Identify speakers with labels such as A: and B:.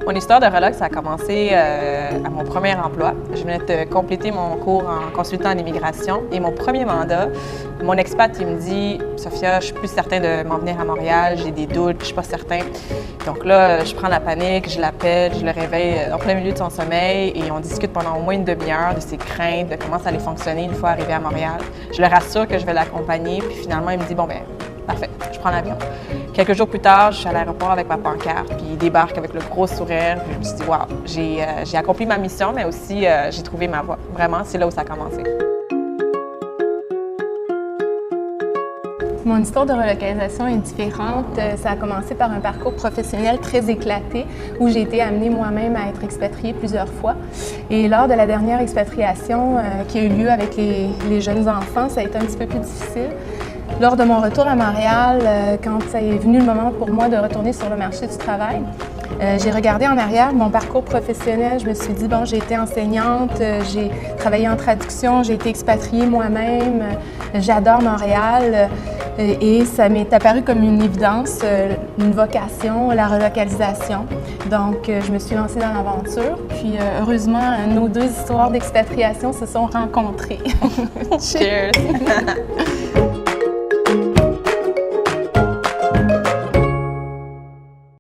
A: Mon histoire de relogue, ça a commencé à mon premier emploi. Je venais de compléter mon cours en consultant en immigration et mon premier mandat, mon expat, il me dit « Sophia, je suis plus certain de m'en venir à Montréal, j'ai des doutes, je suis pas certain. » Donc là, je prends la panique, je l'appelle, je le réveille en plein milieu de son sommeil et on discute pendant au moins une demi-heure de ses craintes, de comment ça allait fonctionner une fois arrivé à Montréal. Je le rassure que je vais l'accompagner, puis finalement, il me dit « Bon, ben parfait, je prends l'avion. » Quelques jours plus tard, je suis à l'aéroport avec ma pancarte, puis il débarque avec le gros sourire. Puis je me suis dit, wow, j'ai accompli ma mission, mais aussi j'ai trouvé ma voie. Vraiment, c'est là où ça a commencé.
B: Mon histoire de relocalisation est différente. Ça a commencé par un parcours professionnel très éclaté où j'ai été amenée moi-même à être expatriée plusieurs fois. Et lors de la dernière expatriation qui a eu lieu avec les jeunes enfants, ça a été un petit peu plus difficile. Lors de mon retour à Montréal, quand ça est venu le moment pour moi de retourner sur le marché du travail, j'ai regardé en arrière mon parcours professionnel. Je me suis dit, bon, j'ai été enseignante, j'ai travaillé en traduction, j'ai été expatriée moi-même, j'adore Montréal et ça m'est apparu comme une évidence, une vocation, la relocalisation. Donc, je me suis lancée dans l'aventure. Puis, heureusement, nos deux histoires d'expatriation se sont rencontrées.
A: Cheers!